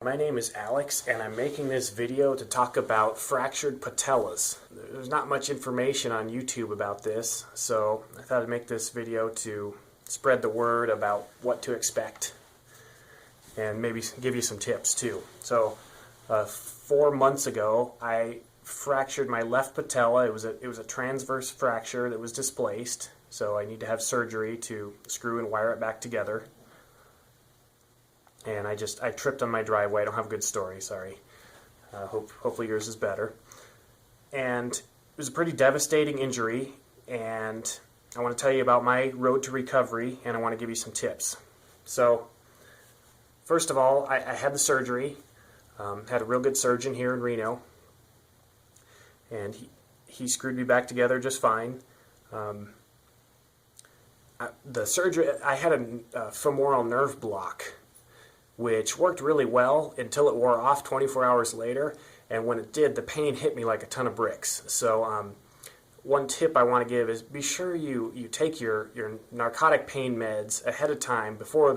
My name is Alex, and I'm making this video to talk about fractured patellas. There's not much information on YouTube about this, so I thought I'd make this video to spread the word about what to expect and maybe give you some tips too. So 4 months ago I fractured my left patella. It was a transverse fracture that was displaced, so I need to have surgery to screw and wire it back together. And I tripped on my driveway. I don't have a good story, sorry. Hopefully yours is better. And it was a pretty devastating injury, and I want to tell you about my road to recovery, and I want to give you some tips. So, first of all, I had the surgery. Had a real good surgeon here in Reno, and he screwed me back together just fine. The surgery, I had a femoral nerve block, which worked really well until it wore off 24 hours later, and when it did, the pain hit me like a ton of bricks. So one tip I want to give is be sure you take your narcotic pain meds ahead of time before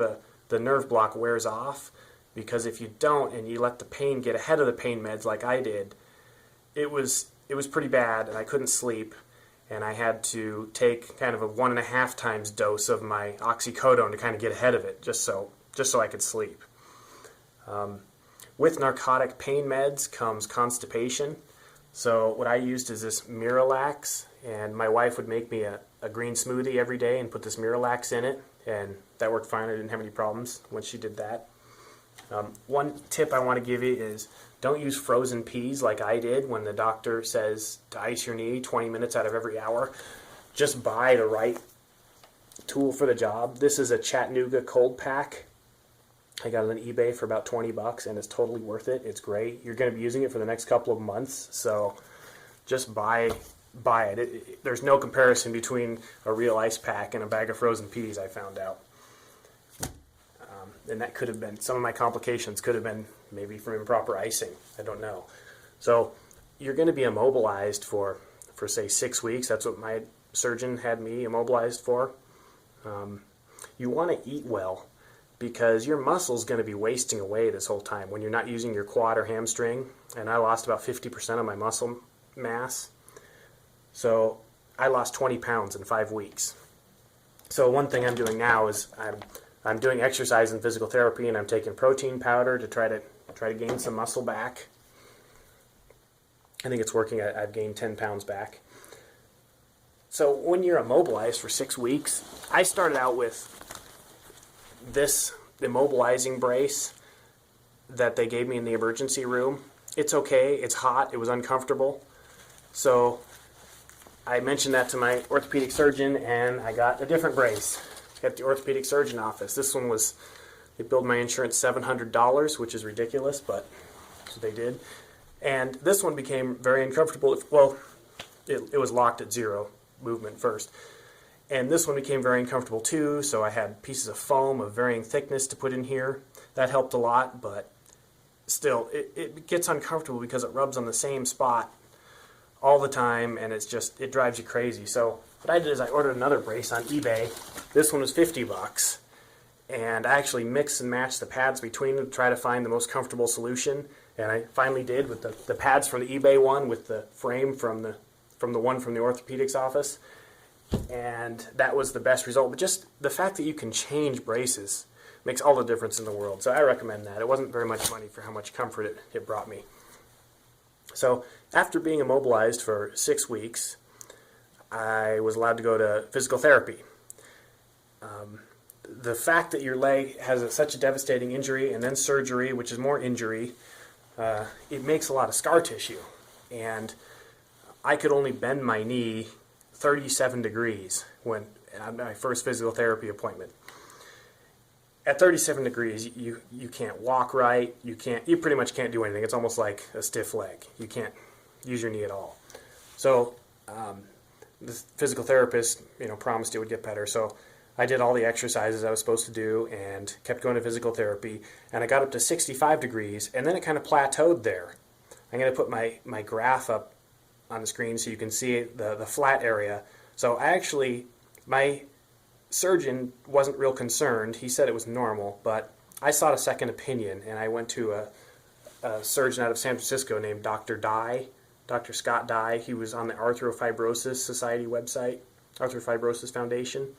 the nerve block wears off, because if you don't and you let the pain get ahead of the pain meds like I did, it was pretty bad, and I couldn't sleep, and I had to take kind of a 1.5 times dose of my oxycodone to kind of get ahead of it, just so I could sleep. With narcotic pain meds comes constipation. So what I used is this Miralax, and my wife would make me a green smoothie every day and put this Miralax in it, and that worked fine. I didn't have any problems when she did that. One tip I want to give you is don't use frozen peas like I did when the doctor says to ice your knee 20 minutes out of every hour. Just buy the right tool for the job. This is a Chattanooga cold pack. I got it on eBay for about 20 bucks, and it's totally worth it. It's great. You're going to be using it for the next couple of months, so just buy it. There's no comparison between a real ice pack and a bag of frozen peas, I found out. And that could have been, some of my complications could have been maybe from improper icing. I don't know. So you're going to be immobilized for say 6 weeks. That's what my surgeon had me immobilized for. You want to eat well, because your muscle's going to be wasting away this whole time when you're not using your quad or hamstring. And I lost about 50% of my muscle mass. So I lost 20 pounds in 5 weeks. So one thing I'm doing now is I'm doing exercise and physical therapy, and I'm taking protein powder to try to gain some muscle back. I think it's working. I've gained 10 pounds back. So when you're immobilized for 6 weeks, I started out with this immobilizing brace that they gave me in the emergency room. It's okay, it's hot, it was uncomfortable. So I mentioned that to my orthopedic surgeon, and I got a different brace at the orthopedic surgeon office. This one they billed my insurance $700, which is ridiculous, but that's what they did. And this one became very uncomfortable. Well, it was locked at 0 movement first. And this one became very uncomfortable too, so I had pieces of foam of varying thickness to put in here. That helped a lot, but still, it gets uncomfortable because it rubs on the same spot all the time, and it drives you crazy. So what I did is I ordered another brace on eBay. This one was 50 bucks, and I actually mixed and matched the pads between them to try to find the most comfortable solution, and I finally did with the pads from the eBay one with the frame from the one from the orthopedics office. And that was the best result. But just the fact that you can change braces makes all the difference in the world. So I recommend that. It wasn't very much money for how much comfort it brought me. So after being immobilized for 6 weeks, I was allowed to go to physical therapy. The fact that your leg has such a devastating injury and then surgery, which is more injury, it makes a lot of scar tissue. And I could only bend my knee 37 degrees when at my first physical therapy appointment. At 37 degrees, you can't walk right. You pretty much can't do anything. It's almost like a stiff leg. You can't use your knee at all. So the physical therapist, promised it would get better. So I did all the exercises I was supposed to do and kept going to physical therapy. And I got up to 65 degrees, and then it kind of plateaued there. I'm going to put my graph up on the screen so you can see the flat area. So my surgeon wasn't real concerned. He said it was normal, but I sought a second opinion, and I went to a surgeon out of San Francisco named Dr. Dye, Dr. Scott Dye. He was on the Arthrophyrosis Society website, Arthrophyrosis Foundation,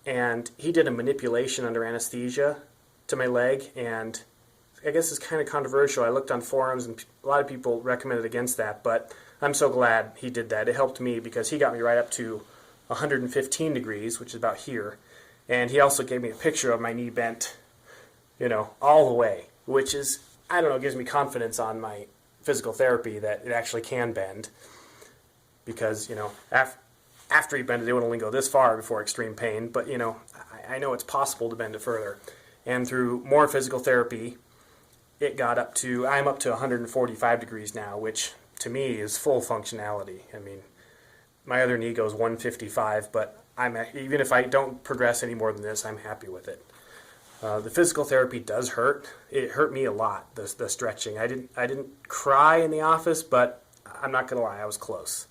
and he did a manipulation under anesthesia to my leg, and I guess it's kind of controversial. I looked on forums, and a lot of people recommended against that, but I'm so glad he did that. It helped me because he got me right up to 115 degrees, which is about here, and he also gave me a picture of my knee bent, all the way, which is, I don't know, gives me confidence on my physical therapy that it actually can bend, because, after he bent it, it would only go this far before extreme pain, but, I know it's possible to bend it further. And through more physical therapy, I'm up to 145 degrees now, which to me is full functionality. I mean, my other knee goes 155, but even if I don't progress any more than this, I'm happy with it. The physical therapy does hurt. It hurt me a lot, the stretching. I didn't cry in the office, but I'm not going to lie, I was close.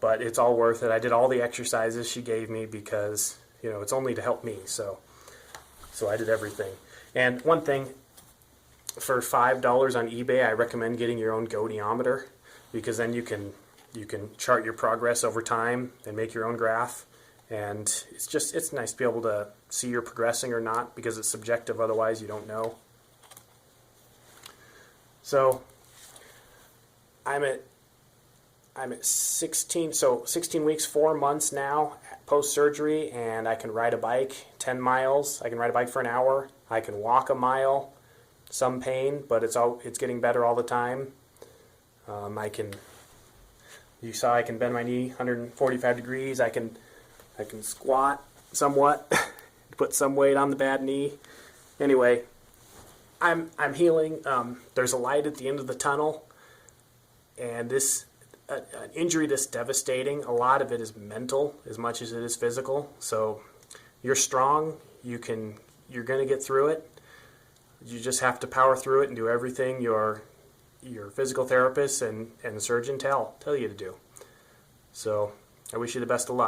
But it's all worth it. I did all the exercises she gave me because, it's only to help me. So I did everything. And one thing, for $5 on eBay, I recommend getting your own goniometer, because then you can chart your progress over time and make your own graph. And it's nice to be able to see you're progressing or not, because it's subjective, otherwise you don't know. So I'm at 16 weeks, 4 months now post-surgery, and I can ride a bike 10 miles. I can ride a bike for an hour. I can walk a mile. Some pain, but it's getting better all the time. You saw I can bend my knee 145 degrees. I can squat somewhat, put some weight on the bad knee. Anyway, I'm healing. There's a light at the end of the tunnel, and an injury this devastating, a lot of it is mental as much as it is physical. So you're strong. You're going to get through it. You just have to power through it and do everything your physical therapist and surgeon tell you to do. So I wish you the best of luck.